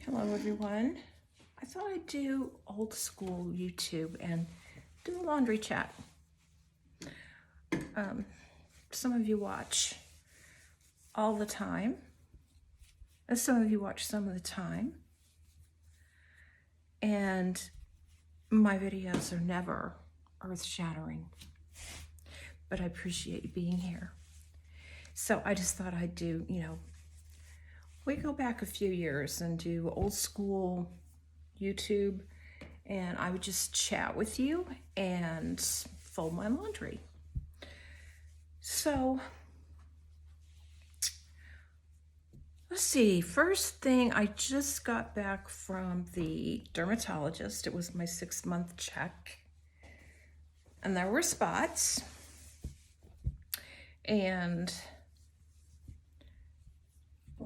Hello everyone. I thought I'd do old school YouTube and do a laundry chat. Some of you watch all the time, and some of you watch some of the time, and my videos are never earth-shattering, but I appreciate you being here. So I just thought I'd do, we go back a few years and do old school YouTube, and I would just chat with you and fold my laundry. So let's see, first thing, I just got back from the dermatologist. It was my 6-month check, and there were spots, and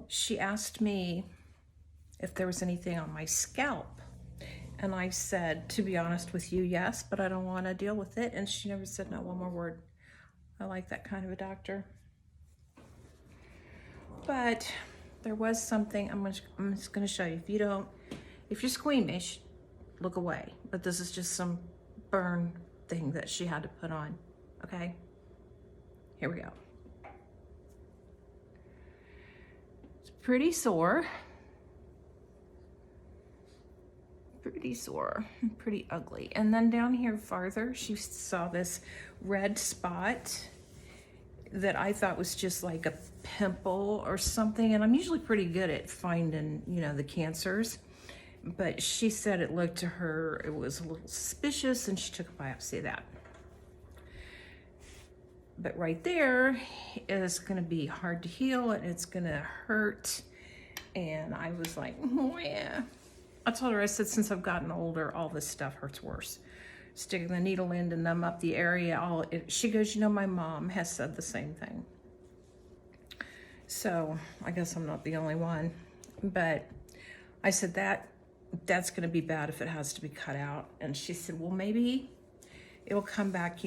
she asked me if there was anything on my scalp. And I said, to be honest with you, yes, but I don't want to deal with it. And she never said not one more word. I like that kind of a doctor. But there was something, I'm just going to show you. If you're squeamish, look away. But this is just some burn thing that she had to put on. Okay? Here we go. It's pretty sore. Pretty ugly. And then down here farther, she saw this red spot that I thought was just like a pimple or something. And I'm usually pretty good at finding, the cancers. But she said it looked to her, it was a little suspicious, and she took a biopsy of that. But right there is gonna be hard to heal, and it's gonna hurt. And I was like, oh yeah. I told her, I said, since I've gotten older, all this stuff hurts worse. Sticking the needle in to numb up the area, she goes, my mom has said the same thing. So I guess I'm not the only one. But I said, that's gonna be bad if it has to be cut out. And she said, well, maybe it'll come back,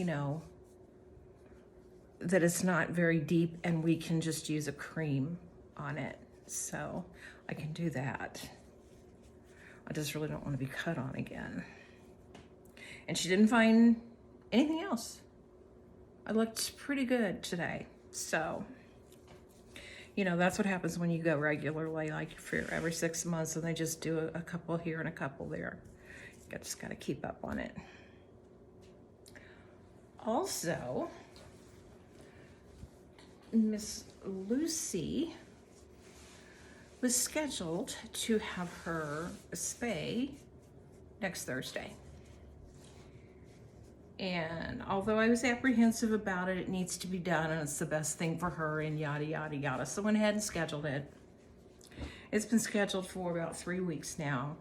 that it's not very deep, and we can just use a cream on it. So I can do that. I just really don't want to be cut on again. And she didn't find anything else. I looked pretty good today. So, that's what happens when you go regularly, like for every 6 months, and they just do a couple here and a couple there. You just got to keep up on it. Also, Miss Lucy was scheduled to have her spay next Thursday. And although I was apprehensive about it, it needs to be done, and it's the best thing for her, and yada, yada, yada. So I went ahead and scheduled it. It's been scheduled for about 3 weeks now.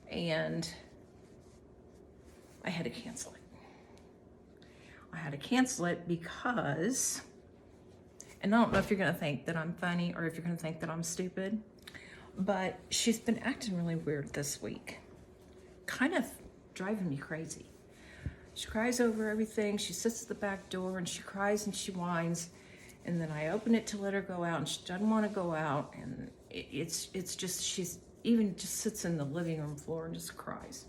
And I had to cancel it. Because, and I don't know if you're gonna think that I'm funny or if you're gonna think that I'm stupid, but she's been acting really weird this week. Kind of driving me crazy. She cries over everything. She sits at the back door and she cries and she whines. And then I open it to let her go out, and she doesn't want to go out. And it's just, she's even just sits in the living room floor and just cries.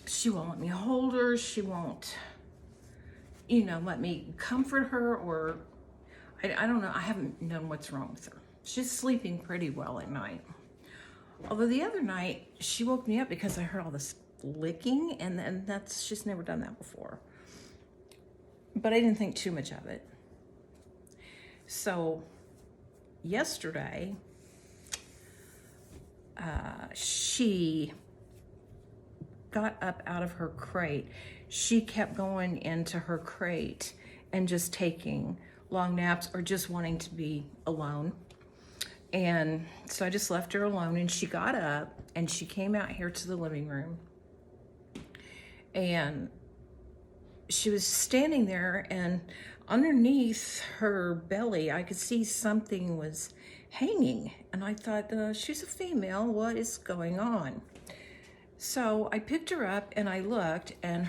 She won't let me hold her. She won't, let me comfort her, or I don't know. I haven't known what's wrong with her. She's sleeping pretty well at night. Although the other night, she woke me up because I heard all this licking, and she's never done that before. But I didn't think too much of it. So yesterday, she got up out of her crate. She kept going into her crate and just taking long naps or just wanting to be alone. And so I just left her alone, and she got up and she came out here to the living room, and she was standing there, and underneath her belly, I could see something was hanging. And I thought, she's a female, what is going on? So I picked her up and I looked, and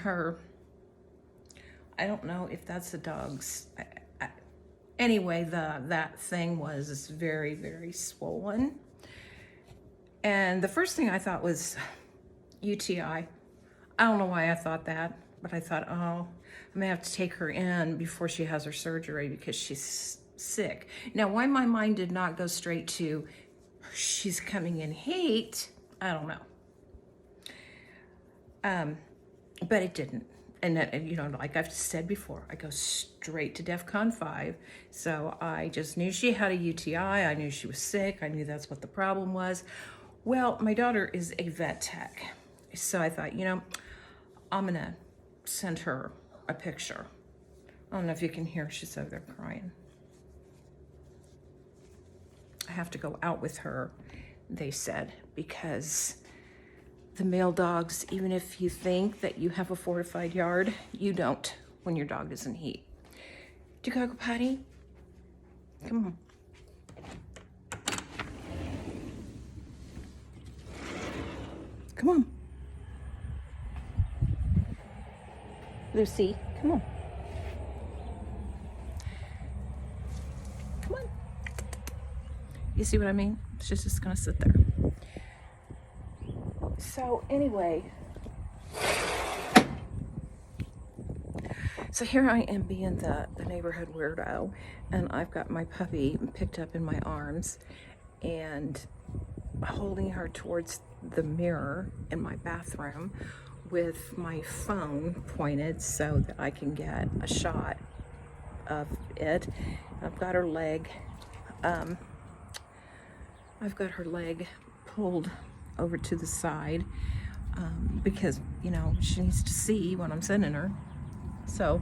I don't know if that's the dog's, Anyway, that thing was very, very swollen. And the first thing I thought was UTI. I don't know why I thought that, but I thought, oh, I'm gonna have to take her in before she has her surgery because she's sick. Now, why my mind did not go straight to she's coming in heat, I don't know. But it didn't. And you know, like I've said before, I go straight to DEFCON 5. So I just knew she had a UTI. I knew she was sick. I knew that's what the problem was. Well, my daughter is a vet tech. So I thought, you know, I'm gonna send her a picture. I don't know if you can hear, she's over there crying. I have to go out with her, they said, because the male dogs, even if you think that you have a fortified yard, you don't when your dog is in heat. Do you gotta go potty? Come on. Come on. Lucy, come on. Come on. You see what I mean? She's just gonna sit there. So anyway, so here I am being the neighborhood weirdo, and I've got my puppy picked up in my arms and holding her towards the mirror in my bathroom with my phone pointed so that I can get a shot of it. I've got her leg, pulled over to the side because, you know, she needs to see what I'm sending her. So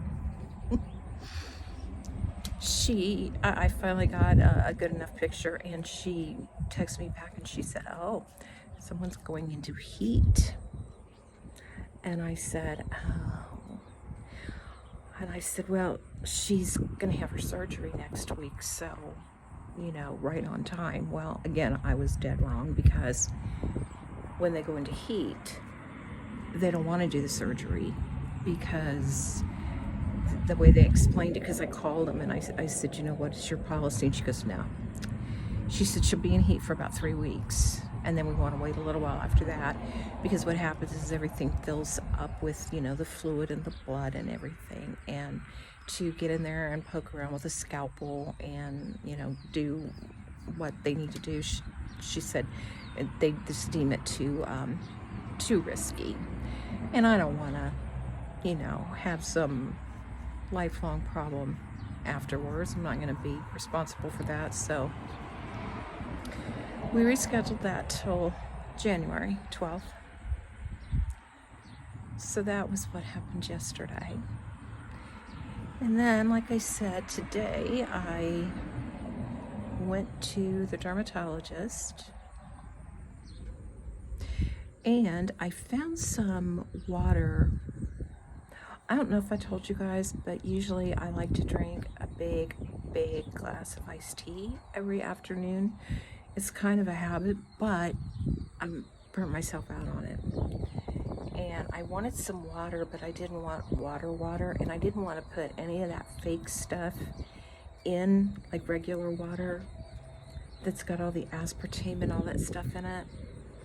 I finally got a good enough picture, and she texted me back and she said, oh, someone's going into heat. And I said, oh. And I said, well, she's gonna have her surgery next week, so, you know, right on time. Well, again, I was dead wrong, because when they go into heat, they don't want to do the surgery, because the way they explained it, because I called them and I said, you know, what is your policy? And she goes, no. She said she'll be in heat for about 3 weeks, and then we want to wait a little while after that, because what happens is everything fills up with, you know, the fluid and the blood and everything, and to get in there and poke around with a scalpel and, you know, do what they need to do, she said they just deem it too risky. And I don't want to, you know, have some lifelong problem afterwards. I'm not going to be responsible for that. So we rescheduled that till January 12th. So that was what happened yesterday. And then, like I said, today I went to the dermatologist and I found some water. I don't know if I told you guys, but usually I like to drink a big glass of iced tea every afternoon. It's kind of a habit, but I'm burnt myself out on it. And I wanted some water, but I didn't want water, and I didn't want to put any of that fake stuff in, like regular water that's got all the aspartame and all that stuff in it.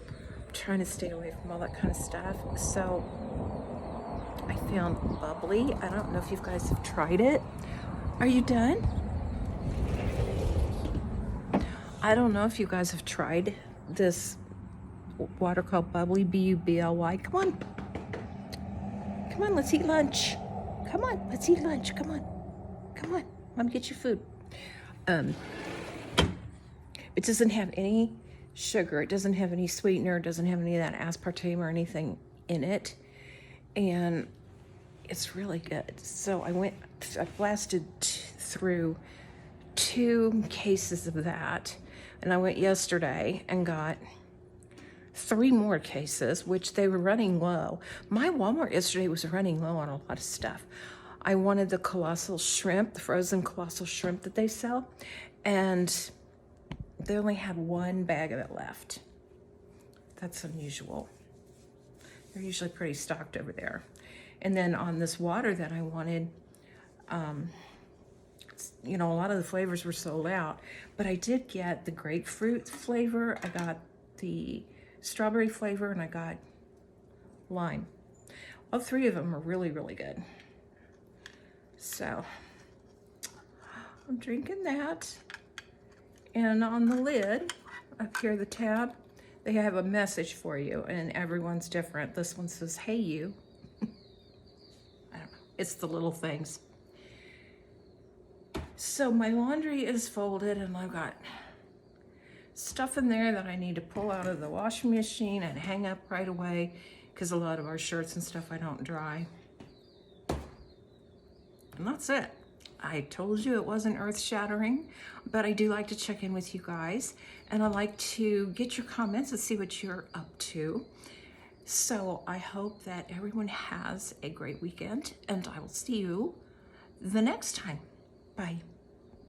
I'm trying to stay away from all that kind of stuff. So I found Bubbly. I don't know if you guys have tried it. Are you done? I don't know if you guys have tried this water called Bubbly, B-U-B-L-Y. Come on. Come on, let's eat lunch. Come on, let's eat lunch. Come on. Come on. Let me get you food. It doesn't have any sugar. It doesn't have any sweetener. It doesn't have any of that aspartame or anything in it. And it's really good. So I blasted through 2 cases of that. And I went yesterday and got 3 more cases, which they were running low. My Walmart yesterday was running low on a lot of stuff. I wanted the colossal shrimp, the frozen colossal shrimp that they sell, and they only had 1 bag of it left. That's unusual. They're usually pretty stocked over there. And then on this water that I wanted, you know, a lot of the flavors were sold out, but I did get the grapefruit flavor, I got the strawberry flavor, and I got lime. All three of them are really, really good. So I'm drinking that. And on the lid, up here, the tab, they have a message for you, and everyone's different. This one says, "Hey you." I don't know. It's the little things. So my laundry is folded, and I've got stuff in there that I need to pull out of the washing machine and hang up right away, because a lot of our shirts and stuff I don't dry. And that's it. I told you it wasn't earth-shattering, but I do like to check in with you guys, and I like to get your comments and see what you're up to. So I hope that everyone has a great weekend, and I will see you the next time. Bye.